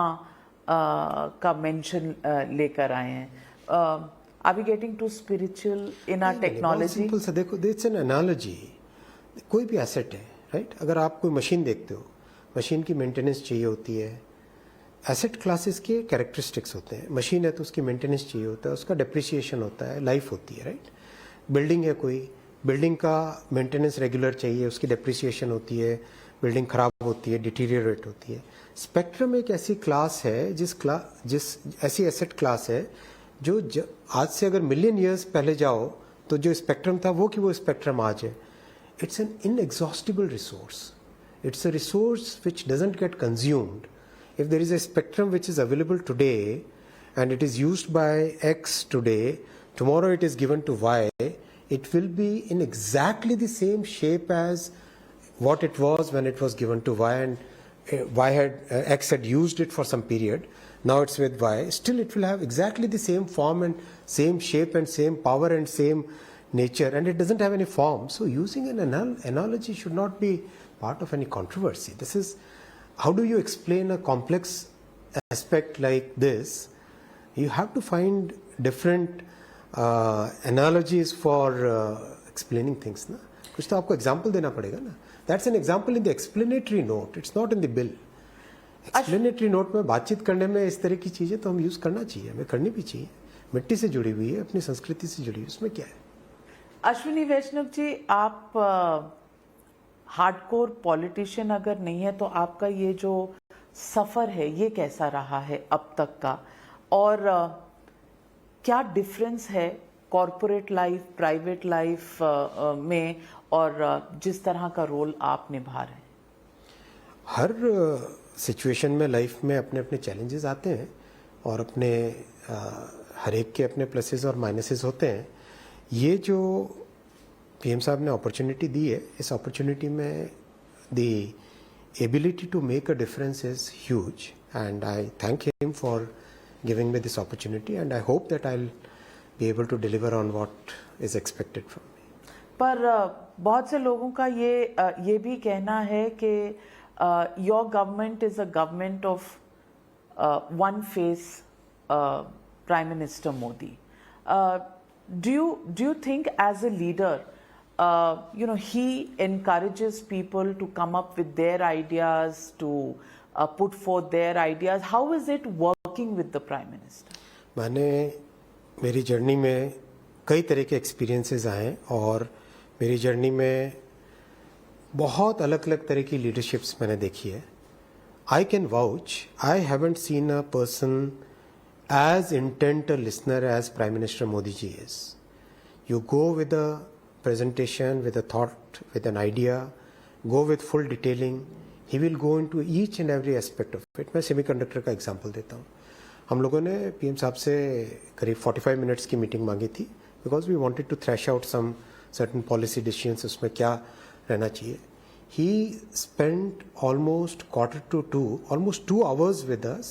का मेंशन लेकर आए हैं. Are we getting too spiritual in our technology? Simple सा देखो, इट्स एन एनालॉजी. कोई भी एसेट है, राइट? अगर आप कोई मशीन देखते हो, मशीन की मेंटेनेंस चाहिए होती है. एसेट क्लासेस के कैरेक्टरिस्टिक्स होते हैं. मशीन है तो उसकी मेंटेनेंस चाहिए होता है, उसका डेप्रिसिएशन होता है, लाइफ होती है, राइट? बिल्डिंग है कोई, बिल्डिंग का मेंटेनेंस रेगुलर चाहिए, उसकी डेप्रिसिएशन होती है, बिल्डिंग खराब होती है, डिटीरियरेट होती है. स्पेक्ट्रम एक ऐसी क्लास है जिस ऐसी एसेट क्लास है जो आज से अगर मिलियन ईयर्स पहले जाओ तो जो स्पेक्ट्रम था वो स्पेक्ट्रम आज है. It's an inexhaustible resource. It's a resource which doesn't get consumed. If there is a spectrum which is available today and it is used by X today, tomorrow it is given to Y, it will be in exactly the same shape as what it was when it was given to Y, and X had used it for some period. Now it's with Y. Still it will have exactly the same form and same shape and same power and same nature, and it doesn't have any form. So using an analogy should not be part of any controversy. This is, how do you explain a complex aspect like this You have to find different analogies for explaining things ना. कुछ तो आपको example देना पड़ेगा ना. That's an example in the explanatory note. It's not in the bill. Explanatory note में बातचीत करने में इस तरह की चीजें तो हम यूज करना चाहिए, हमें करनी भी चाहिए. मिट्टी से जुड़ी हुई है, अपनी संस्कृति से जुड़ी हुई, उसमें क्या है. अश्विनी वैष्णव जी, आप हार्डकोर पॉलिटिशियन अगर नहीं है तो आपका ये जो सफर है ये कैसा रहा है अब तक का, और क्या डिफरेंस है कॉरपोरेट लाइफ, प्राइवेट लाइफ में, और जिस तरह का रोल आप निभा रहे हैं? हर सिचुएशन में लाइफ में अपने अपने चैलेंजेस आते हैं और अपने हर एक के अपने प्लसेस और माइनसेस होते हैं. ये जो पीएम साहब ने अपॉर्चुनिटी दी है, इस अपॉर्चुनिटी में the ability to make a difference is huge, and I thank him for giving me this opportunity, and I hope that I will be able to deliver on what is expected from me. पर बहुत से लोगों का ये भी कहना है कि your government is a government of one face Prime Minister Modi. Do you think as a leader, he encourages people to come up with their ideas, to put forth their ideas? How is it working with the Prime Minister? मैंने मेरी journey में कई तरह के experiences आए और मेरी journey में बहुत अलग अलग तरह की लीडरशिप्स मैंने देखी है. I can vouch, I haven't seen a person as intent a listener as prime minister Modi ji is. You go with a presentation, with a thought, with an idea, go with full detailing. He will go into each and every aspect of it. मैं semiconductor का example देता हूँ. हम लोगों ने PM साहब से करीब 45 मिनट्स की मीटिंग मांगी थी, because we wanted to thrash out some certain policy decisions, उसमें क्या रहना चाहिए. He spent almost 2 hours with us,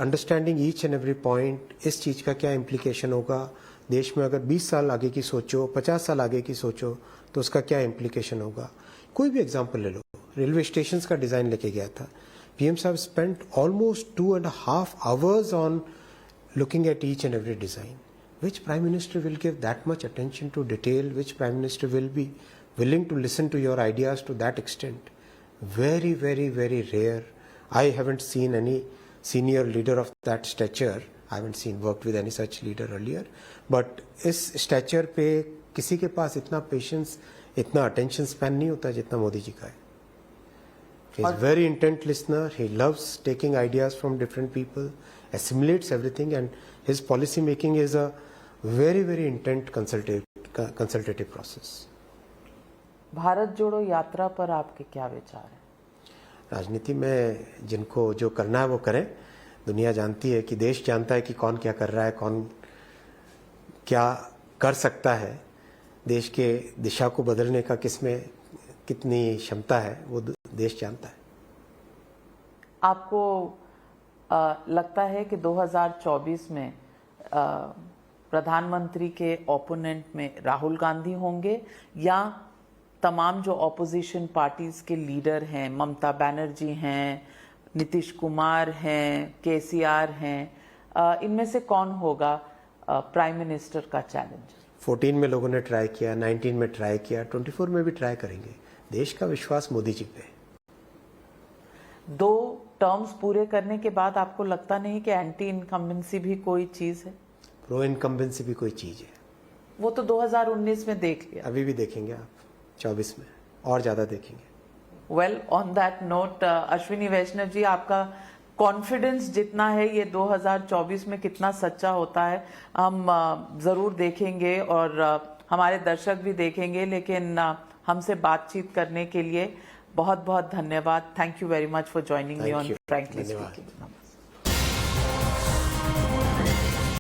understanding each and every point. इस चीज का क्या implication होगा देश में, अगर 20 साल आगे की सोचो, 50 साल आगे की सोचो तो उसका क्या implication होगा. कोई भी एग्जाम्पल ले लो, रेलवे स्टेशन का डिजाइन लेके गया था. पीएम साहब spent almost 2.5 hours on looking at each and every design. Which prime minister will give that much attention to detail? Which prime minister will be willing to listen to your ideas to that extent? Very, very, very rare. I haven't seen any senior leader of that stature. I haven't worked with any such leader earlier. But इस stature पे किसी के पास इतना patience, इतना attention span नहीं होता जितना मोदी जी का है. He is a very intent listener. He loves taking ideas from different people, assimilates everything, and his policy making is a very, very intent consultative process. Bharat जोड़ो यात्रा पर आपके क्या विचार हैं? राजनीति में जिनको जो करना है वो करें. दुनिया जानती है कि देश जानता है कि कौन क्या कर रहा है, कौन क्या कर सकता है. देश के दिशा को बदलने का किसमें कितनी क्षमता है वो देश जानता है. आपको लगता है कि 2024 में प्रधानमंत्री के ओपोनेंट में राहुल गांधी होंगे, या तमाम जो ऑपोजिशन पार्टीज के लीडर हैं, ममता बनर्जी हैं, नीतीश कुमार हैं, केसीआर हैं, इनमें से कौन होगा प्राइम मिनिस्टर का चैलेंज? 14 में लोगों ने ट्राई किया, 19 में ट्राई किया, 24 में भी ट्राई करेंगे. देश का विश्वास मोदी जी पे. 2 टर्म्स पूरे करने के बाद आपको लगता नहीं कि एंटी इनकम्बेंसी भी कोई चीज है? प्रो इनकम्बेंसी भी कोई चीज है. वो तो 2019 में देख लिया. अभी भी देखेंगे आप 24 में, और ज्यादा देखेंगे. Well, on that note, Ashwini Vaishnaw ji, आपका कॉन्फिडेंस जितना है ये 2024 में कितना सच्चा होता है हम जरूर देखेंगे, और हमारे दर्शक भी देखेंगे. लेकिन हमसे बातचीत करने के लिए बहुत बहुत धन्यवाद. Thank you very much for joining me on frankly speaking.